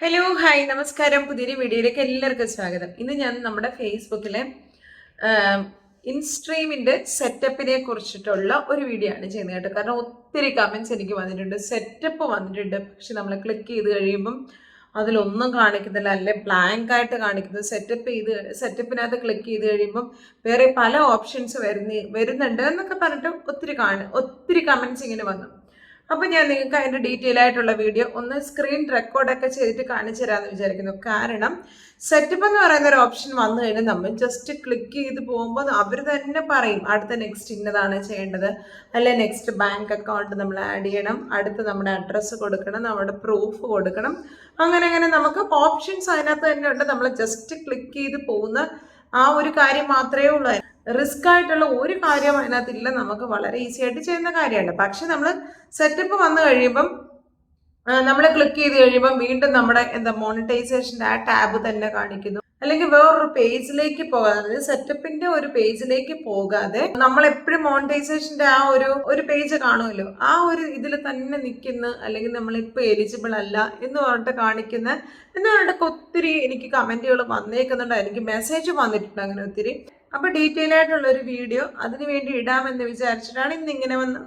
Hello hi നമസ്കാരം. പുതിയൊരു വീഡിയോയിലേക്ക് എല്ലാവർക്കും സ്വാഗതം. ഇന്ന് ഞാൻ നമ്മുടെ ഫേസ്ബുക്കിലെ ഇൻസ്ട്രീമിൻ്റെ സെറ്റപ്പിനെ കുറിച്ചിട്ടുള്ള ഒരു വീഡിയോ ആണ് ചെയ്യുന്നത് കേട്ടോ. കാരണം ഒത്തിരി കമൻറ്റ്സ് എനിക്ക് വന്നിട്ടുണ്ട്, സെറ്റപ്പ് വന്നിട്ടുണ്ട്. പക്ഷെ നമ്മൾ ക്ലിക്ക് ചെയ്ത് കഴിയുമ്പം അതിലൊന്നും കാണിക്കുന്നില്ല, അല്ലെ ബ്ലാങ്ക് ആയിട്ട് കാണിക്കുന്നത്. സെറ്റപ്പിനകത്ത് ക്ലിക്ക് ചെയ്ത് കഴിയുമ്പം വേറെ പല ഓപ്ഷൻസ് വരുന്നുണ്ട് എന്നൊക്കെ പറഞ്ഞിട്ട് ഒത്തിരി കമൻറ്റ്സ് ഇങ്ങനെ വന്നു. അപ്പം ഞാൻ നിങ്ങൾക്ക് അതിൻ്റെ ഡീറ്റെയിൽ ആയിട്ടുള്ള വീഡിയോ ഒന്ന് സ്ക്രീൻ റെക്കോർഡൊക്കെ ചെയ്തിട്ട് കാണിച്ചു തരാമെന്ന് വിചാരിക്കുന്നു. കാരണം സെറ്റപ്പ് എന്ന് പറയുന്ന ഒരു ഓപ്ഷൻ വന്നു കഴിഞ്ഞാൽ നമ്മൾ ജസ്റ്റ് ക്ലിക്ക് ചെയ്ത് പോകുമ്പോൾ അവർ തന്നെ പറയും അടുത്ത നെക്സ്റ്റ് ഇന്നതാണ് ചെയ്യേണ്ടത്, അല്ലെ നെക്സ്റ്റ് ബാങ്ക് അക്കൗണ്ട് നമ്മൾ ആഡ് ചെയ്യണം, അടുത്ത് നമ്മുടെ അഡ്രസ്സ് കൊടുക്കണം, നമ്മുടെ പ്രൂഫ് കൊടുക്കണം, അങ്ങനെ നമുക്ക് ഓപ്ഷൻസ് അതിനകത്ത് തന്നെ ഉണ്ട്. നമ്മൾ ജസ്റ്റ് ക്ലിക്ക് ചെയ്ത് പോകുന്ന ആ ഒരു കാര്യം മാത്രമേ ഉള്ളൂ. റിസ്ക് ആയിട്ടുള്ള ഒരു കാര്യം അതിനകത്തില്ല, നമുക്ക് വളരെ ഈസി ആയിട്ട് ചെയ്യുന്ന കാര്യമാണ്. പക്ഷെ നമ്മൾ സെറ്റപ്പ് വന്നു കഴിയുമ്പം നമ്മൾ ക്ലിക്ക് ചെയ്ത് കഴിയുമ്പം വീണ്ടും നമ്മുടെ മോണിറ്റൈസേഷൻ്റെ ആ ടാബ് തന്നെ കാണിക്കുന്നു. അല്ലെങ്കിൽ വേറൊരു പേജിലേക്ക് പോകാതെ, അതായത് സെറ്റപ്പിന്റെ ഒരു പേജിലേക്ക് പോകാതെ നമ്മൾ എപ്പോഴും മോണിറ്റൈസേഷന്റെ ആ ഒരു പേജ് കാണുമല്ലോ, ആ ഒരു ഇതിൽ തന്നെ നിൽക്കുന്ന, അല്ലെങ്കിൽ നമ്മളിപ്പോൾ എലിജിബിൾ അല്ല എന്ന് പറഞ്ഞിട്ട് കാണിക്കുന്ന എന്ന് പറഞ്ഞിട്ടൊക്കെ ഒത്തിരി എനിക്ക് കമന്റുകൾ വന്നേക്കുന്നുണ്ട്. എനിക്ക് മെസ്സേജ് വന്നിട്ടുണ്ട് അങ്ങനെ ഒത്തിരി. അപ്പൊ ഡീറ്റെയിൽ ആയിട്ടുള്ള ഒരു വീഡിയോ അതിനു വേണ്ടി ഇടാമെന്ന് വിചാരിച്ചിട്ടാണ് ഇന്നിങ്ങനെ വന്ന്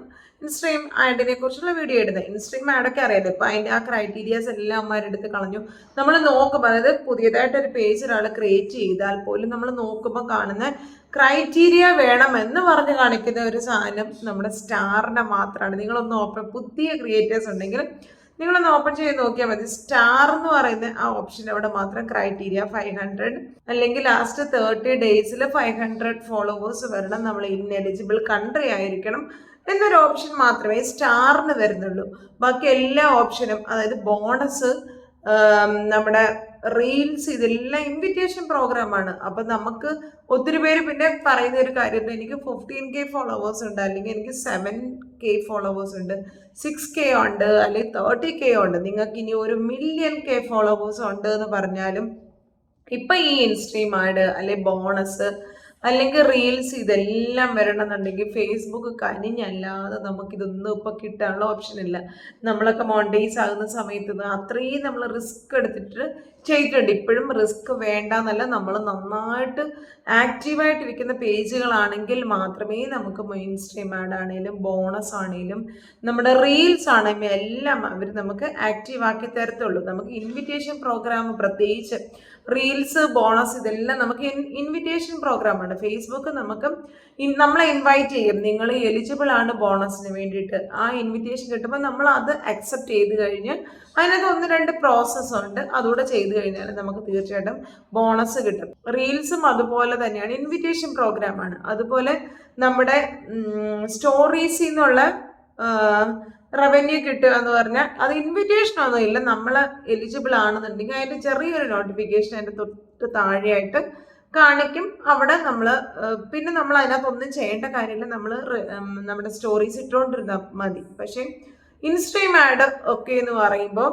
ഇൻസ്ട്രീം ആഡിനെ കുറിച്ചുള്ള വീഡിയോ ഇടുന്നത്. ഇൻസ്ട്രീം ആഡൊക്കെ അറിയാലോ, ഇപ്പൊ അതിന്റെ ആ ക്രൈറ്റീരിയാസ് എല്ലാം അമ്മമാരെടുത്ത് കളഞ്ഞു. നമ്മൾ നോക്കുമ്പോൾ, അതായത് പുതിയതായിട്ടൊരു പേജ് ഒരാൾ ക്രിയേറ്റ് ചെയ്താൽ പോലും നമ്മൾ നോക്കുമ്പോൾ കാണുന്ന ക്രൈറ്റീരിയ വേണം എന്ന് പറഞ്ഞ് കാണിക്കുന്ന ഒരു സാധനം നമ്മുടെ സ്റ്റാറിനെ മാത്രമാണ്. നിങ്ങളൊന്ന് പുതിയ ക്രിയേറ്റേഴ്സ് ഉണ്ടെങ്കിൽ നിങ്ങളൊന്ന് ഓപ്പൺ ചെയ്ത് നോക്കിയാൽ മതി. സ്റ്റാർ എന്ന് പറയുന്ന ആ ഓപ്ഷൻ അവിടെ മാത്രം ക്രൈറ്റീരിയ 500, അല്ലെങ്കിൽ ലാസ്റ്റ് 30 ഡേയ്സിൽ 500 ഫോളോവേഴ്സ് വരണം, നമ്മൾ ഇൻഎലിജിബിൾ കൺട്രി ആയിരിക്കണം എന്നൊരു ഓപ്ഷൻ മാത്രമേ സ്റ്റാറിന് വരുന്നുള്ളൂ. ബാക്കി എല്ലാ ഓപ്ഷനും, അതായത് ബോണസ്, നമ്മുടെ റീൽസ്, ഇതെല്ലാം ഇൻവിറ്റേഷൻ പ്രോഗ്രാമാണ്. അപ്പൊ നമുക്ക് ഒത്തിരി പേര് പിന്നെ പറയുന്ന ഒരു കാര്യം, എനിക്ക് 15K ഫോളോവേഴ്സ് ഉണ്ട്, അല്ലെങ്കിൽ എനിക്ക് 7K ഫോളോവേഴ്സ് ഉണ്ട്, 6K ഉണ്ട്, അല്ലെങ്കിൽ 30K ഉണ്ട്, നിങ്ങൾക്ക് ഇനി 1,000,000K ഫോളോവേഴ്സ് ഉണ്ട് എന്ന് പറഞ്ഞാലും ഇപ്പൊ ഈ ഇൻസ്ട്രീം ആഡ് അല്ലെ ബോണസ് അല്ലെങ്കിൽ റീൽസ് ഇതെല്ലാം വരണമെന്നുണ്ടെങ്കിൽ ഫേസ്ബുക്ക് കനിഞ്ഞല്ലാതെ നമുക്കിതൊന്നും ഇപ്പൊ കിട്ടാനുള്ള ഓപ്ഷൻ ഇല്ല. നമ്മളൊക്കെ മോണിറ്റൈസ് ആകുന്ന സമയത്ത് അത്രയും നമ്മൾ റിസ്ക് എടുത്തിട്ട് ചെയ്തിട്ടുണ്ട്. ഇപ്പോഴും റിസ്ക് വേണ്ടെന്നല്ല, നമ്മൾ നന്നായിട്ട് ആക്റ്റീവായിട്ടിരിക്കുന്ന പേജുകളാണെങ്കിൽ മാത്രമേ നമുക്ക് മെയിൻ സ്ട്രീം ആഡ് ആണെങ്കിലും ബോണസ് ആണെങ്കിലും നമ്മുടെ റീൽസ് ആണെങ്കിലും എല്ലാം അവർ നമുക്ക് ആക്റ്റീവ് ആക്കി തരത്തുള്ളൂ. നമുക്ക് ഇൻവിറ്റേഷൻ പ്രോഗ്രാം, പ്രത്യേകിച്ച് റീൽസ്, ബോണസ്, ഇതെല്ലാം നമുക്ക് ഇൻവിറ്റേഷൻ പ്രോഗ്രാമാണ്. ഫേസ്ബുക്ക് നമ്മളെ ഇൻവൈറ്റ് ചെയ്യും, നിങ്ങൾ എലിജിബിൾ ആണ് ബോണസിന് വേണ്ടിയിട്ട്. ആ ഇൻവിറ്റേഷൻ കിട്ടുമ്പോൾ നമ്മൾ അത് അക്സെപ്റ്റ് ചെയ്ത് കഴിഞ്ഞ് അതിനകത്ത് 1-2 പ്രോസസ്സ് ഉണ്ട്, അതുകൂടെ ചെയ്ത് കഴിഞ്ഞാൽ നമുക്ക് തീർച്ചയായിട്ടും ബോണസ് കിട്ടും. റീൽസും അതുപോലെ തന്നെയാണ്, ഇൻവിറ്റേഷൻ പ്രോഗ്രാമാണ്. അതുപോലെ നമ്മുടെ സ്റ്റോറീസിൽ നിന്നുള്ള റവന്യൂ കിട്ടുക എന്ന് പറഞ്ഞാൽ അത് ഇൻവിറ്റേഷൻ ഒന്നും ഇല്ല, നമ്മൾ എലിജിബിൾ ആണെന്നുണ്ടെങ്കിൽ അതിൻ്റെ ചെറിയൊരു നോട്ടിഫിക്കേഷൻ അതിൻ്റെ തൊട്ട് താഴെയായിട്ട് കാണിക്കും. അവിടെ പിന്നെ നമ്മൾ അതിനകത്തൊന്നും ചെയ്യേണ്ട കാര്യമില്ല, നമ്മുടെ സ്റ്റോറീസ് ഇട്ടുകൊണ്ടിരുന്നാൽ മതി. പക്ഷേ ഇൻസ്ട്രീം ആഡ് ഒക്കെ എന്ന് പറയുമ്പോൾ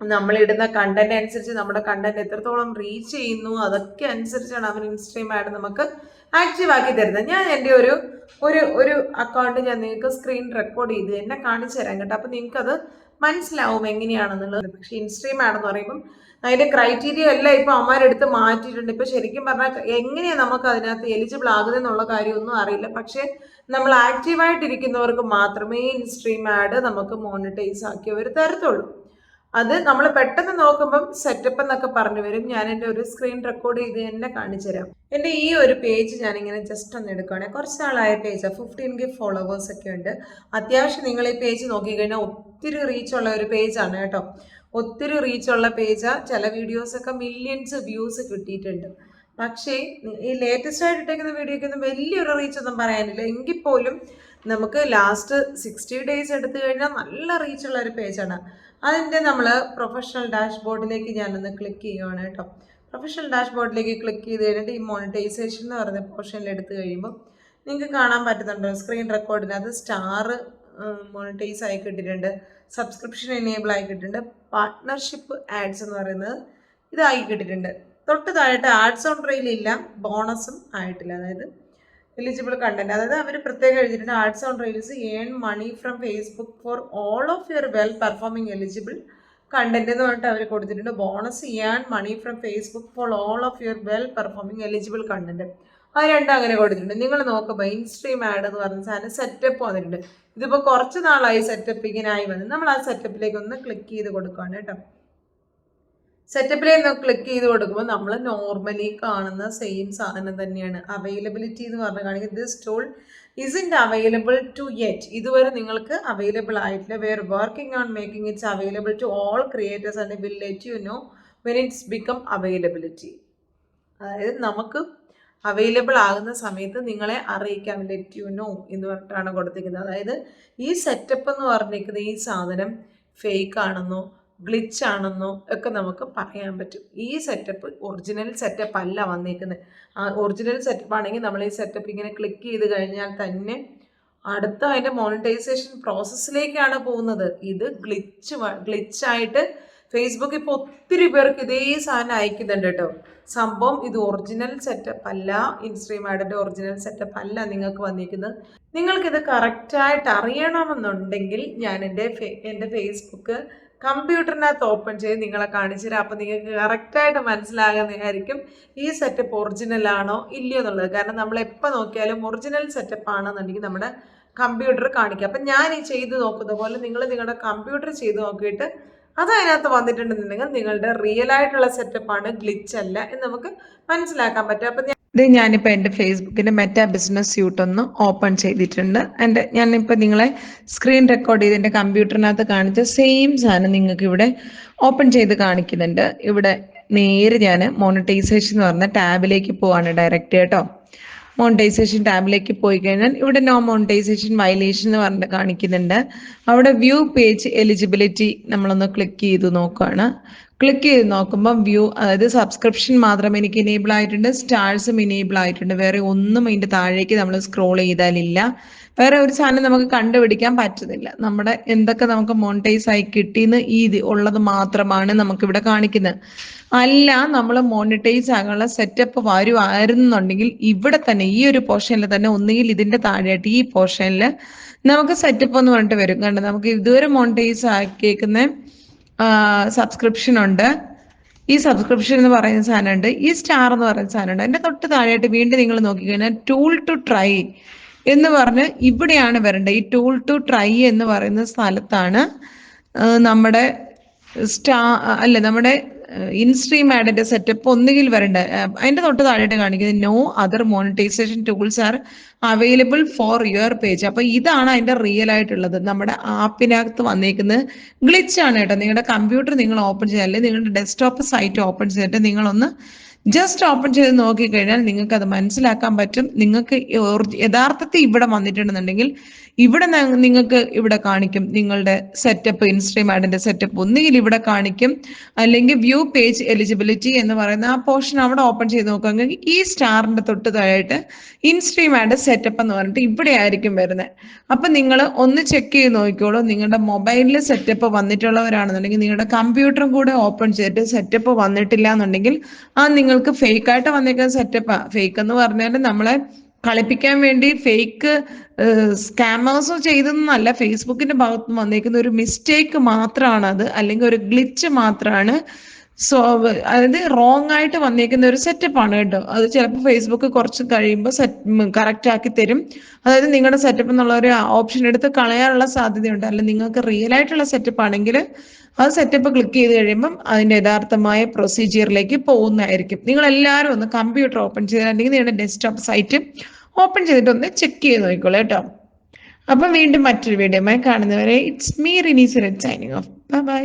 നമ്മളിടുന്ന കണ്ടന്റ് അനുസരിച്ച്, നമ്മുടെ കണ്ടന്റ് എത്രത്തോളം റീച്ച് ചെയ്യുന്നു അതൊക്കെ അനുസരിച്ചാണ് അവൻ ഇൻസ്ട്രീം ആഡ് നമുക്ക് ആക്റ്റീവ് ആക്കി തരുന്നത്. ഞാൻ എൻ്റെ ഒരു അക്കൗണ്ട് ഞാൻ നിങ്ങൾക്ക് സ്ക്രീൻ റെക്കോർഡ് ചെയ്ത് എന്നെ കാണിച്ചു തരാം കേട്ടോ. അപ്പം നിങ്ങൾക്കത് മനസ്സിലാവും എങ്ങനെയാണെന്നുള്ളത്. പക്ഷേ ഇൻസ്ട്രീം ആഡ് എന്ന് പറയുമ്പം അതിൻ്റെ ക്രൈറ്റീരിയ എല്ലാം ഇപ്പം അമ്മമാരെടുത്ത് മാറ്റിയിട്ടുണ്ട്. ഇപ്പം ശരിക്കും പറഞ്ഞാൽ എങ്ങനെയാണ് നമുക്ക് അതിനകത്ത് എലിജിബിൾ ആകുന്നതെന്നുള്ള കാര്യമൊന്നും അറിയില്ല. പക്ഷേ നമ്മൾ ആക്റ്റീവായിട്ടിരിക്കുന്നവർക്ക് മാത്രമേ ഇൻസ്ട്രീം ആഡ് നമുക്ക് മോണിറ്റൈസ് ആക്കി അവർ തരത്തുള്ളൂ. അത് നമ്മൾ പെട്ടെന്ന് നോക്കുമ്പം സെറ്റപ്പ് എന്നൊക്കെ പറഞ്ഞു വരും. ഞാൻ എൻ്റെ ഒരു സ്ക്രീൻ റെക്കോർഡ് ചെയ്ത് എന്നെ കാണിച്ചു തരാം. എൻ്റെ ഈ ഒരു പേജ് ഞാനിങ്ങനെ ജസ്റ്റ് ഒന്ന് എടുക്കുകയാണെങ്കിൽ കുറച്ച് നാളായ പേജാണ്, 15K ഫോളോവേഴ്സ് ഒക്കെ ഉണ്ട്. അത്യാവശ്യം നിങ്ങൾ ഈ പേജ് നോക്കിക്കഴിഞ്ഞാൽ ഒത്തിരി റീച്ചുള്ള ഒരു പേജാണ് കേട്ടോ. ഒത്തിരി റീച്ചുള്ള പേജാണ്. ചില വീഡിയോസൊക്കെ മില്യൺസ് വ്യൂസ് കിട്ടിയിട്ടുണ്ട്. പക്ഷേ ഈ ലേറ്റസ്റ്റ് ആയിട്ട് ഇട്ടേക്കുന്ന വീഡിയോയ്ക്ക് ഒന്നും വലിയൊരു റീച്ച് ഒന്നും പറയാനില്ല. എങ്കിൽ പോലും നമുക്ക് ലാസ്റ്റ് 60 ഡേയ്സ് എടുത്തു കഴിഞ്ഞാൽ നല്ല റീച്ചുള്ള ഒരു പേജാണ്. അതിൻ്റെ നമ്മൾ പ്രൊഫഷണൽ ഡാഷ്ബോർഡിലേക്ക് ഞാനൊന്ന് ക്ലിക്ക് ചെയ്യുവാണ് കേട്ടോ. പ്രൊഫഷണൽ ഡാഷ്ബോർഡിലേക്ക് ക്ലിക്ക് ചെയ്ത് കഴിഞ്ഞിട്ട് ഈ മോണിറ്റൈസേഷൻ എന്ന് പറയുന്ന പോർഷനിൽ എടുത്തു കഴിയുമ്പോൾ നിങ്ങൾക്ക് കാണാൻ പറ്റുന്നുണ്ടോ സ്ക്രീൻ റെക്കോർഡിന് അത് സ്റ്റാർ മോണിറ്റൈസ് ആയി കിട്ടിയിട്ടുണ്ട്, സബ്സ്ക്രിപ്ഷൻ എനേബിൾ ആയി കിട്ടിയിട്ടുണ്ട്, പാർട്ട്ണർഷിപ്പ് ആഡ്സ് എന്ന് പറയുന്നത് ഇതായി കിട്ടിയിട്ടുണ്ട്. തൊട്ട് താഴെ ആഡ്സ് ഓൺ റെയിൽ ഇല്ല, ബോണസും ആയിട്ടില്ല. അതായത് എലിജിബിൾ കണ്ടന്റ്, അതായത് അവർ പ്രത്യേകം എഴുതിയിട്ടുണ്ട് ads on reels earn money from Facebook for all of your well performing eligible content എന്ന് പറഞ്ഞിട്ട് അവർ കൊടുത്തിട്ടുണ്ട്. ബോണസ് ചെയ്യാൻ money from Facebook for all of your well performing eligible content. അത് രണ്ടും അങ്ങനെ കൊടുത്തിട്ടുണ്ട്. നിങ്ങൾ നോക്കുമ്പോൾ ഇൻസ്ട്രീം ആഡ് എന്ന് പറഞ്ഞ സാധനം സെറ്റപ്പ് വന്നിട്ടുണ്ട്. ഇതിപ്പോൾ കുറച്ച് നാളായി സെറ്റപ്പ് ഇങ്ങനായി വന്നു. നമ്മൾ ആ സെറ്റപ്പിലേക്ക് ഒന്ന് ക്ലിക്ക് ചെയ്ത് കൊടുക്കുകയാണ് കേട്ടോ. സെറ്റപ്പിലേക്ക് ക്ലിക്ക് ചെയ്ത് കൊടുക്കുമ്പോൾ നമ്മൾ നോർമലി കാണുന്ന സെയിം സാധനം തന്നെയാണ്. അവൈലബിലിറ്റി എന്ന് പറഞ്ഞ് കാണിക്കുന്നത് this tool isn't available to yet. ഇതുവരെ നിങ്ങൾക്ക് അവൈലബിൾ ആയിട്ടില്ല. We are working on making it available to all creators and will let you know when it's become availability. അതായത് നമുക്ക് അവൈലബിൾ ആകുന്ന സമയത്ത് നിങ്ങളെ അറിയിക്കാം, ലെറ്റ് യു നോ എന്ന് പറഞ്ഞിട്ടാണ് കൊടുത്തിരിക്കുന്നത്. അതായത് ഈ സെറ്റപ്പ് എന്ന് പറഞ്ഞിരിക്കുന്നത് ഈ സാധനം ഫേക്ക് ആണെന്നോ ഗ്ലിച്ച് ആണെന്നോ ഒക്കെ നമുക്ക് പറയാൻ പറ്റും. ഈ സെറ്റപ്പ് ഒറിജിനൽ സെറ്റപ്പ് അല്ല വന്നിരിക്കുന്നത്. ഒറിജിനൽ സെറ്റപ്പ് ആണെങ്കിൽ നമ്മൾ ഈ സെറ്റപ്പ് ഇങ്ങനെ ക്ലിക്ക് ചെയ്ത് കഴിഞ്ഞാൽ തന്നെ അടുത്ത അതിൻ്റെ മോണിറ്റൈസേഷൻ പ്രോസസ്സിലേക്കാണ് പോകുന്നത്. ഇത് ഗ്ലിച്ചായിട്ട് ഫേസ്ബുക്ക് ഇപ്പോൾ ഒത്തിരി പേർക്ക് ഇതേ സാധനം അയക്കുന്നുണ്ട് കേട്ടോ. സംഭവം ഇത് ഒറിജിനൽ സെറ്റപ്പ് അല്ല, ഇൻസ്ട്രീം ആഡിൻ്റെ ഒറിജിനൽ സെറ്റപ്പ് അല്ല നിങ്ങൾക്ക് വന്നിരിക്കുന്നത്. നിങ്ങൾക്കിത് കറക്റ്റായിട്ട് അറിയണമെന്നുണ്ടെങ്കിൽ ഞാൻ എൻ്റെ ഫേസ്ബുക്ക് കമ്പ്യൂട്ടറിനകത്ത് ഓപ്പൺ ചെയ്ത് നിങ്ങളെ കാണിച്ചു തരാം. അപ്പോൾ നിങ്ങൾക്ക് കറക്റ്റായിട്ട് മനസ്സിലാകുന്നതായിരിക്കും ഈ സെറ്റപ്പ് ഒറിജിനൽ ആണോ ഇല്ലയോ എന്നുള്ളത്. കാരണം നമ്മൾ എപ്പോൾ നോക്കിയാലും ഒറിജിനൽ സെറ്റപ്പ് ആണെന്നുണ്ടെങ്കിൽ നമ്മുടെ കമ്പ്യൂട്ടർ കാണിക്കുക. അപ്പം ഞാൻ ഈ ചെയ്ത് നോക്കുന്ന പോലെ നിങ്ങൾ നിങ്ങളുടെ കമ്പ്യൂട്ടർ ചെയ്ത് നോക്കിയിട്ട് അത് അതിനകത്ത് വന്നിട്ടുണ്ടെന്നുണ്ടെങ്കിൽ നിങ്ങളുടെ റിയൽ ആയിട്ടുള്ള സെറ്റപ്പാണ്, ഗ്ലിച്ച് അല്ല എന്ന് നമുക്ക് മനസ്സിലാക്കാൻ പറ്റും. അപ്പം ഞാനിപ്പോൾ എൻ്റെ ഫേസ്ബുക്കിൻ്റെ മെറ്റാ ബിസിനസ് സ്യൂട്ട് ഒന്ന് ഓപ്പൺ ചെയ്തിട്ടുണ്ട്. ഞാനിപ്പോൾ നിങ്ങളെ സ്ക്രീൻ റെക്കോർഡ് ചെയ്ത് എൻ്റെ കമ്പ്യൂട്ടറിനകത്ത് കാണിച്ച സെയിം സാധനം നിങ്ങൾക്ക് ഇവിടെ ഓപ്പൺ ചെയ്ത് കാണിക്കുന്നുണ്ട്. ഇവിടെ നേരെ ഞാൻ മോണിറ്റൈസേഷൻ എന്ന് പറഞ്ഞ ടാബിലേക്ക് പോവാണ് ഡയറക്റ്റ് കേട്ടോ. മോണിറ്റൈസേഷൻ ടാബിലേക്ക് പോയി കഴിഞ്ഞാൽ ഇവിടെ നോ മോണിറ്റൈസേഷൻ വയലേഷൻ എന്ന് പറഞ്ഞിട്ട് കാണിക്കുന്നുണ്ട്. അവിടെ വ്യൂ പേജ് എലിജിബിലിറ്റി നമ്മളൊന്ന് ക്ലിക്ക് ചെയ്ത് നോക്കുകയാണ്. ക്ലിക്ക് ചെയ്ത് നോക്കുമ്പോൾ വ്യൂ, അതായത് സബ്സ്ക്രിപ്ഷൻ മാത്രം എനിക്ക് ഇനേബിൾ ആയിട്ടുണ്ട്, സ്റ്റാർസും ഇനേബിൾ ആയിട്ടുണ്ട്. വേറെ ഒന്നും അതിൻ്റെ താഴേക്ക് നമ്മൾ സ്ക്രോൾ ചെയ്താലില്ല. വേറെ ഒരു സാധനം നമുക്ക് കണ്ടുപിടിക്കാൻ പറ്റുന്നില്ല. നമ്മുടെ എന്തൊക്കെ നമുക്ക് മോണിറ്റൈസ് ആയി കിട്ടിയെന്ന് ഉള്ളത് മാത്രമാണ് നമുക്കിവിടെ കാണിക്കുന്നത്. അല്ല നമ്മൾ മോണിറ്റൈസ് ആകാനുള്ള സെറ്റപ്പ് വരുമായിരുന്നുണ്ടെങ്കിൽ ഇവിടെ തന്നെ ഈ ഒരു പോർഷനിൽ തന്നെ ഒന്നുകിൽ ഇതിന്റെ താഴെയായിട്ട് ഈ പോർഷനിൽ നമുക്ക് സെറ്റപ്പ് എന്ന് പറഞ്ഞിട്ട് വരും. കാരണം നമുക്ക് ഇതുവരെ മോണിറ്റൈസ് ആക്കിയേക്കുന്ന സബ്സ്ക്രിപ്ഷൻ ഉണ്ട്, ഈ സബ്സ്ക്രിപ്ഷൻ എന്ന് പറയുന്ന സാധനം ഉണ്ട്, ഈ സ്റ്റാർ എന്ന് പറയുന്ന സാധനം ഉണ്ട്. അതിന്റെ തൊട്ട് താഴെയായിട്ട് വീണ്ടും നിങ്ങൾ നോക്കിക്കഴിഞ്ഞാൽ ടൂൾ ടു ട്രൈ എന്ന് പറഞ്ഞ് ഇവിടെയാണ് വരേണ്ടത്. ഈ ടൂൾ ടു ട്രൈ എന്ന് പറയുന്ന സ്ഥലത്താണ് നമ്മുടെ നമ്മുടെ ഇൻസ്ട്രീം ആഡിന്റെ സെറ്റപ്പ് ഒന്നുകിൽ വരണ്ട. അതിന്റെ തൊട്ട് താഴെയായിട്ട് കാണിക്കുന്നത് no other monetization tools are available for your page. അപ്പൊ ഇതാണ് അതിന്റെ റിയൽ ആയിട്ടുള്ളത്. നമ്മുടെ ആപ്പിനകത്ത് വന്നേക്കുന്നത് ഗ്ലിച്ച് ആണ് കേട്ടോ. നിങ്ങളുടെ കമ്പ്യൂട്ടർ നിങ്ങൾ ഓപ്പൺ ചെയ്താലേ നിങ്ങളുടെ ഡെസ്ക്ടോപ്പ് സൈറ്റ് ഓപ്പൺ ചെയ്തിട്ട് നിങ്ങളൊന്ന് ജസ്റ്റ് ഓപ്പൺ ചെയ്ത് നോക്കിക്കഴിഞ്ഞാൽ നിങ്ങൾക്ക് അത് മനസ്സിലാക്കാൻ പറ്റും. നിങ്ങൾക്ക് യഥാർത്ഥത്തിൽ ഇവിടെ വന്നിട്ടുണ്ടെന്നുണ്ടെങ്കിൽ ഇവിടെ നിങ്ങൾക്ക് ഇവിടെ കാണിക്കും നിങ്ങളുടെ സെറ്റപ്പ്, ഇൻസ്ട്രീം ആഡിന്റെ സെറ്റപ്പ് ഒന്നുകിൽ ഇവിടെ കാണിക്കും, അല്ലെങ്കിൽ വ്യൂ പേജ് എലിജിബിലിറ്റി എന്ന് പറയുന്ന ആ പോർഷൻ അവിടെ ഓപ്പൺ ചെയ്ത് നോക്കുകയാണെങ്കിൽ ഈ സ്റ്റാറിന്റെ തൊട്ട് താഴെയായിട്ട് ഇൻസ്ട്രീം ആഡ് സെറ്റപ്പ് എന്ന് പറഞ്ഞിട്ട് ഇവിടെ ആയിരിക്കും വരുന്നത്. അപ്പൊ നിങ്ങൾ ഒന്ന് ചെക്ക് ചെയ്ത് നോക്കിക്കോളൂ. നിങ്ങളുടെ മൊബൈലിൽ സെറ്റപ്പ് വന്നിട്ടുള്ളവരാണെന്നുണ്ടെങ്കിൽ നിങ്ങളുടെ കമ്പ്യൂട്ടറും കൂടെ ഓപ്പൺ ചെയ്തിട്ട് സെറ്റപ്പ് വന്നിട്ടില്ല എന്നുണ്ടെങ്കിൽ ആ നിങ്ങൾക്ക് ഫേക്ക് ആയിട്ട് വന്നേക്കുന്ന സെറ്റപ്പാ. ഫേക്ക് എന്ന് പറഞ്ഞാൽ നമ്മളെ കളിപ്പിക്കാൻ വേണ്ടി ഫേക്ക് സ്കാമേഴ്സോ ചെയ്തെന്നല്ല, ഫേസ്ബുക്കിന്റെ ഭാഗത്ത് വന്നേക്കുന്ന ഒരു മിസ്റ്റേക്ക് മാത്രമാണ് അത്, അല്ലെങ്കിൽ ഒരു ഗ്ലിച്ച് മാത്രമാണ്. സോ അതായത് റോങ് ആയിട്ട് വന്നേക്കുന്ന ഒരു സെറ്റപ്പാണ് കേട്ടോ. അത് ചിലപ്പോൾ ഫേസ്ബുക്ക് കുറച്ച് കഴിയുമ്പോൾ കറക്റ്റ് ആക്കി തരും. അതായത് നിങ്ങളുടെ സെറ്റപ്പ് എന്നുള്ള ഒരു ഓപ്ഷൻ എടുത്ത് കളയാനുള്ള സാധ്യതയുണ്ട്. അല്ല നിങ്ങൾക്ക് റിയൽ ആയിട്ടുള്ള സെറ്റപ്പ് ആണെങ്കിൽ അത് സെറ്റപ്പ് ക്ലിക്ക് ചെയ്ത് കഴിയുമ്പം അതിന്റെ യഥാർത്ഥമായ പ്രൊസീജിയറിലേക്ക് പോകുന്നതായിരിക്കും. നിങ്ങൾ എല്ലാവരും ഒന്ന് കമ്പ്യൂട്ടർ ഓപ്പൺ ചെയ്ത് അല്ലെങ്കിൽ നിങ്ങളുടെ ഡെസ്ക്ടോപ്പ് സൈറ്റ് ഓപ്പൺ ചെയ്തിട്ട് ഒന്ന് ചെക്ക് ചെയ്ത് നോക്കിക്കോളൂ കേട്ടോ. അപ്പം വീണ്ടും മറ്റൊരു വീഡിയോയുമായി കാണുന്നവരെ it's me Rini Suraj signing off. Bye bye.